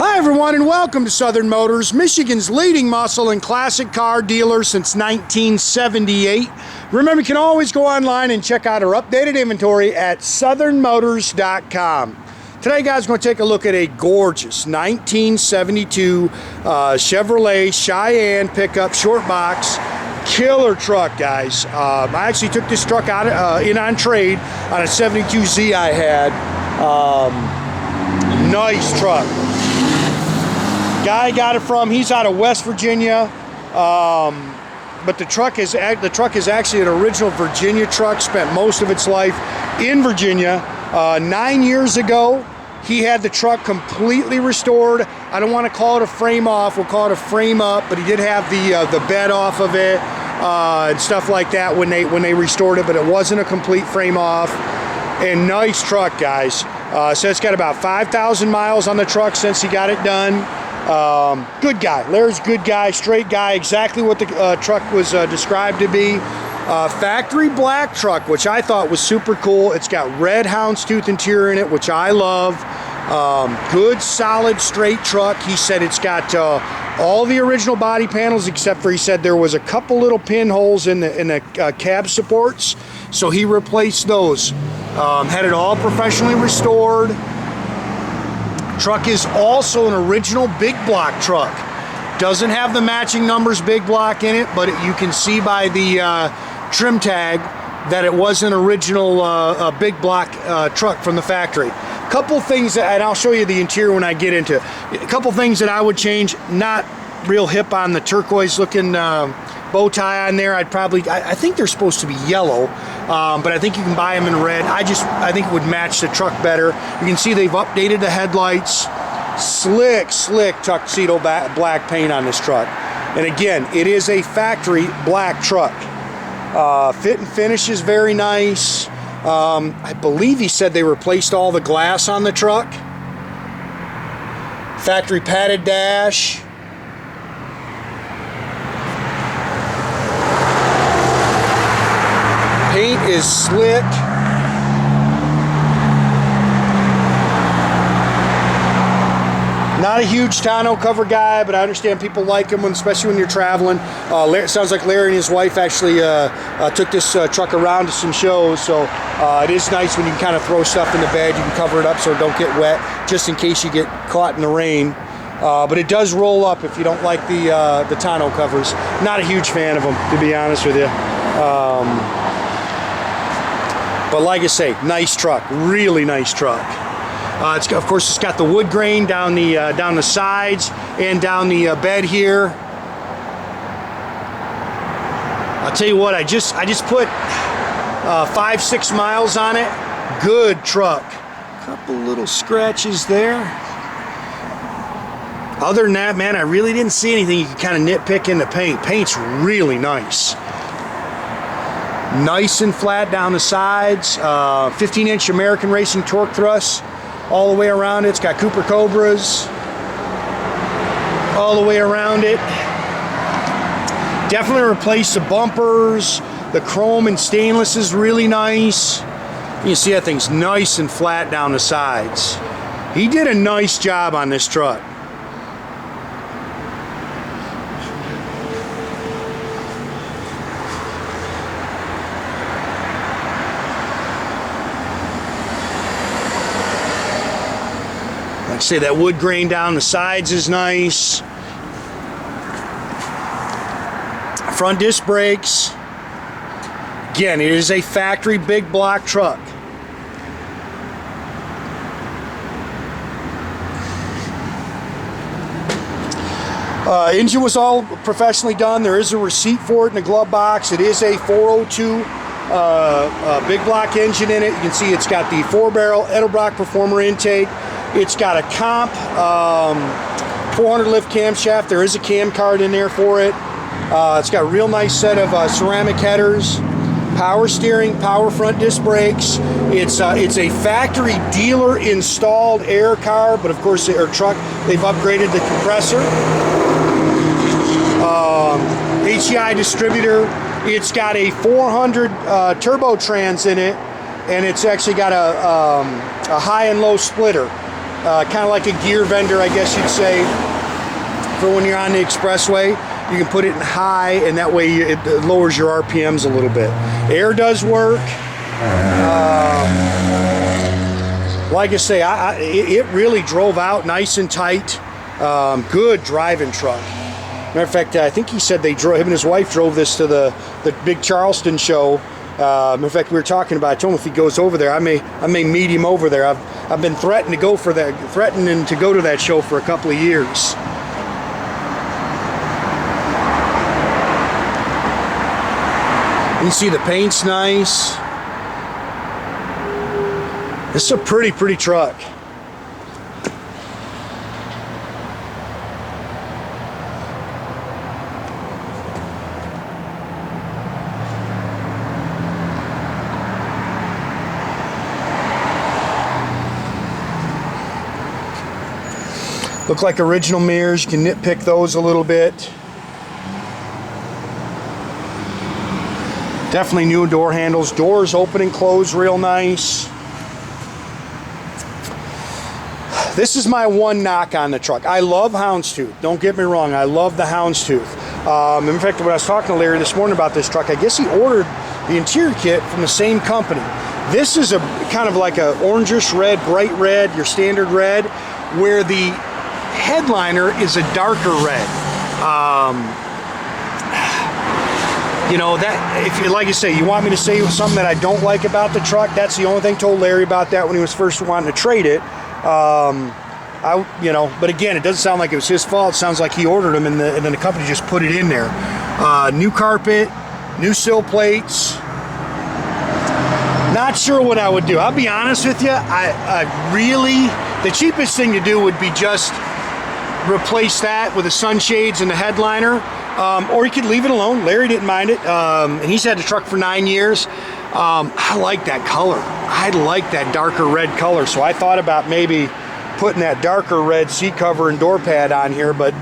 Hi everyone, and welcome to Southern Motors, Michigan's leading muscle and classic car dealer since 1978. Remember, you can always go online and check out our updated inventory at southernmotors.com. Today, guys, we're going to take a look at a gorgeous 1972 Chevrolet Cheyenne pickup short box. Killer truck, guys. I actually took this truck out in on trade on a 72Z I had. Nice truck. Guy got it from, he's out of West Virginia, but the truck is actually an original Virginia truck. Spent most of its life in Virginia. 9 years ago, he had the truck completely restored. I don't want to call it a frame off, we'll call it a frame up, but he did have the bed off of it and stuff like that when they restored it, but it wasn't a complete frame off. And nice truck, guys. So it's got about 5,000 miles on the truck since he got it done. Good guy. Larry's good guy, straight guy, exactly what the truck was described to be. Factory black truck, which I thought was super cool. It's got red houndstooth interior in it, which I love. Good, solid, straight truck. He said it's got all the original body panels, except for, he said there was a couple little pinholes in the cab supports, so he replaced those. Had it all professionally restored. Truck is also an original big block truck. Doesn't have the matching numbers big block in it, but you can see by the trim tag that it was an original big block truck from the factory. Couple things, and I'll show you the interior when I get into it. A couple things that I would change. Not real hip on the turquoise looking bow tie on there. I think they're supposed to be yellow, but I think you can buy them in red. I think it would match the truck better. You can see they've updated the headlights. Slick tuxedo black paint on this truck. And again, it is a factory black truck. Fit and finish is very nice. I believe he said they replaced all the glass on the truck. Factory padded dash. Paint is slick. Not a huge tonneau cover guy, but I understand people like them, especially when you're traveling. It sounds like Larry and his wife actually took this truck around to some shows, so it is nice when you can kind of throw stuff in the bed. You can cover it up so it don't get wet, just in case you get caught in the rain. But it does roll up if you don't like the tonneau covers. Not a huge fan of them, to be honest with you. But like I say, nice truck, really nice truck. Of course, it's got the wood grain down the sides and down the bed here. I'll tell you what, I just put 5-6 miles on it. Good truck. Couple little scratches there. Other than that, man, I really didn't see anything you could kind of nitpick in the paint. Paint's really nice. Nice and flat down the sides. 15-inch American Racing torque thrust all the way around it. It's got Cooper Cobras all the way around it. Definitely replaced the bumpers. The chrome and stainless is really nice. You see that thing's nice and flat down the sides. He did a nice job on this truck. Like I say, that wood grain down the sides is nice. Front disc brakes. Again, it is a factory big block truck. Engine was all professionally done. There is a receipt for it in the glove box. It is a 402 big block engine in it. You can see it's got the 4-barrel Edelbrock Performer intake. It's got a comp 400 lift camshaft. There is a cam card in there for it. It's got a real nice set of ceramic headers, power steering, power front disc brakes. It's a factory dealer installed air car, but of course, or truck, they've upgraded the compressor. HEI distributor. It's got a 400 turbo trans in it, and it's actually got a high and low splitter. kind of like a gear vendor, I guess you'd say, for when you're on the expressway. You can put it in high, and that way it lowers your RPMs a little bit. Air does work. Like I say, it really drove out nice and tight. Good driving truck. Matter of fact, I think he said him and his wife drove this to the big Charleston show. Matter of fact, we were talking about it. I told him if he goes over there, I may meet him over there. I've been threatening to go to that show for a couple of years. You see the paint's nice. This is a pretty truck. Look like original mirrors. You can nitpick those a little bit. Definitely new door handles. Doors open and close real nice. This is my one knock on the truck. I love houndstooth. Don't get me wrong. I love the houndstooth. In fact, when I was talking to Larry this morning about this truck, I guess he ordered the interior kit from the same company. This is a kind of like a orangish red, bright red, your standard red, where the headliner is a darker red. You know, that, if you, like you say, you want me to say something that I don't like about the truck, that's the only thing I told Larry about that when he was first wanting to trade it. You know, but again, it doesn't sound like it was his fault. It sounds like he ordered them and then the company just put it in there. New carpet, new sill plates. Not sure what I would do. I'll be honest with you. I really, the cheapest thing to do would be just replace that with the sunshades and the headliner. Or you could leave it alone. Larry didn't mind it. And he's had the truck for 9 years. I like that color. I like that darker red color. So I thought about maybe putting that darker red seat cover and door pad on here, but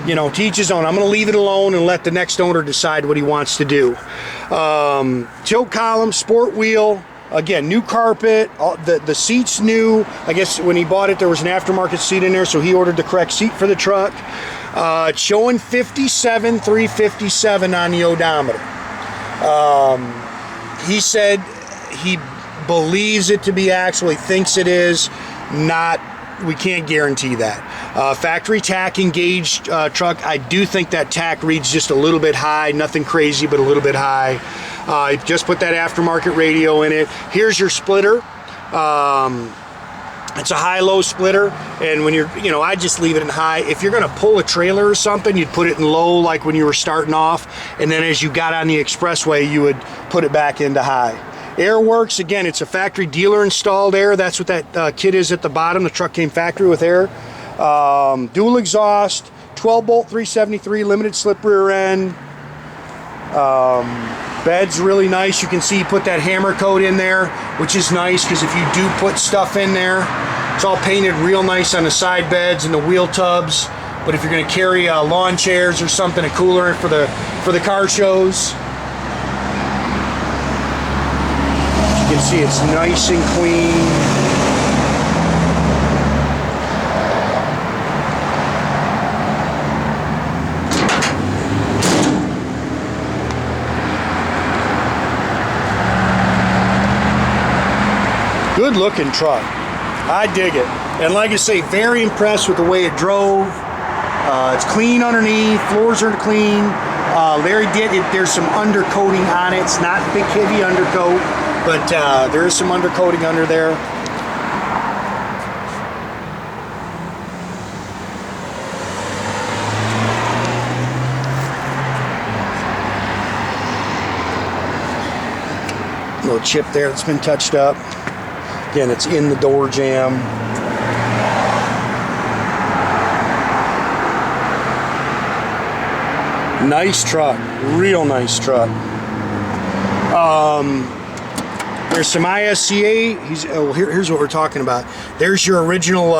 you know, to each his own. I'm going to leave it alone and let the next owner decide what he wants to do. Tilt column, sport wheel. Again, new carpet, the seat's new. I guess when he bought it, there was an aftermarket seat in there, so he ordered the correct seat for the truck. It's showing 57,357 on the odometer. He said he believes it to be actual. He thinks it is. We can't guarantee that. Factory tach engaged truck. I do think that tach reads just a little bit high. Nothing crazy, but a little bit high. Just put that aftermarket radio in it. Here's your splitter. It's a high-low splitter, and when you're, you know, I just leave it in high. If you're gonna pull a trailer or something, you'd put it in low, like when you were starting off, and then as you got on the expressway, you would put it back into high. Air works, again, it's a factory dealer installed air. That's what that kit is at the bottom. The truck came factory with air. Dual exhaust, 12-bolt 373, limited slip rear end. Bed's really nice. You can see you put that hammer coat in there, which is nice because if you do put stuff in there, it's all painted real nice on the side beds and the wheel tubs. But if you're going to carry lawn chairs or something, a cooler for the car shows, you can see it's nice and clean. Good looking truck. I dig it. And like I say, very impressed with the way it drove. It's clean underneath, floors are clean. Larry did it. There's some undercoating on it. It's not thick, heavy undercoat, but there is some undercoating under there. Little chip there that's been touched up. Again, it's in the door jamb. Nice truck, real nice truck. There's some ISCA. Here's what we're talking about. There's your original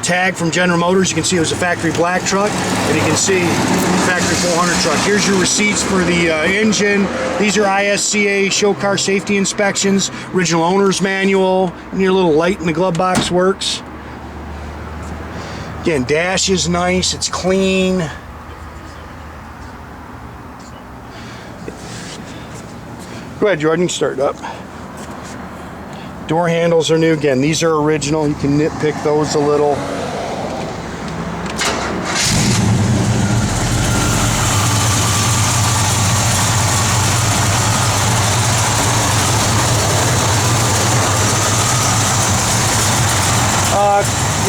tag from General Motors. You can see it was a factory black truck, and you can see factory 400 truck. Here's your receipts for the engine, These are ISCA show car safety inspections, original owner's manual, and your little light in the glove box works. Again, dash is nice, it's clean. Go ahead, Jordan, start it up. Door handles are new. Again, these are original. You can nitpick those a little.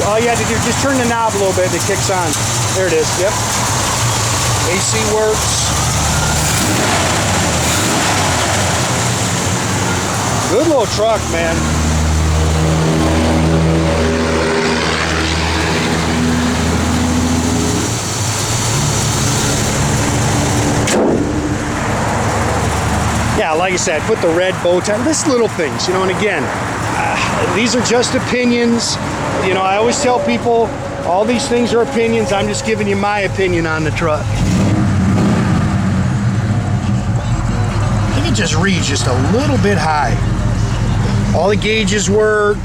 All you have to do is just turn the knob a little bit and it kicks on. There it is. Yep. AC works. Good little truck, man. Yeah, like I said, put the red bow tie. This little things, you know, and again, these are just opinions. You know, I always tell people, all these things are opinions. I'm just giving you my opinion on the truck. I think it just reads just a little bit high. All the gauges work.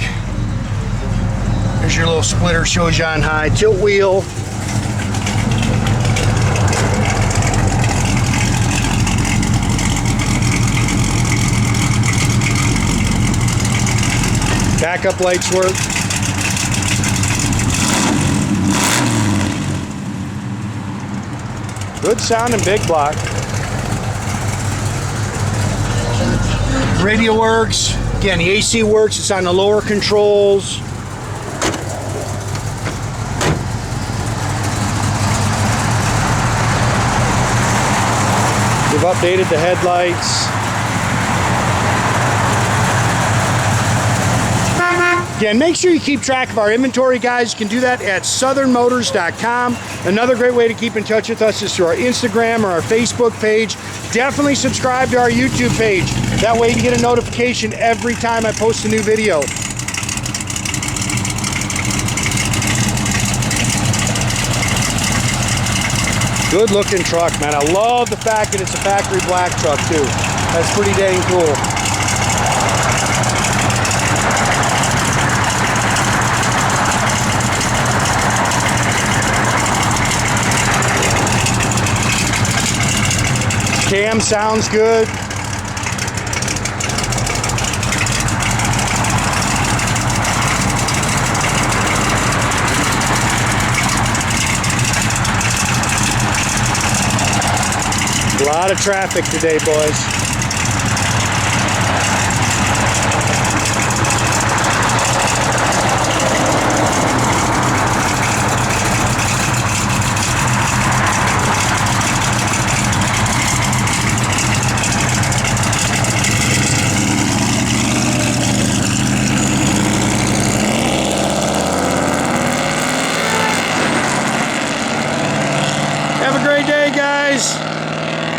There's your little splitter, shows you on high. Tilt wheel. Backup lights work. Good sound and big block. Radio works. Again, the AC works. It's on the lower controls. We've updated the headlights. Again, make sure you keep track of our inventory, guys. You can do that at southernmotors.com. Another great way to keep in touch with us is through our Instagram or our Facebook page. Definitely subscribe to our YouTube page. That way you get a notification every time I post a new video. Good looking truck, man. I love the fact that it's a factory black truck too. That's pretty dang cool. Cam sounds good. A lot of traffic today, boys. Have a great day, guys.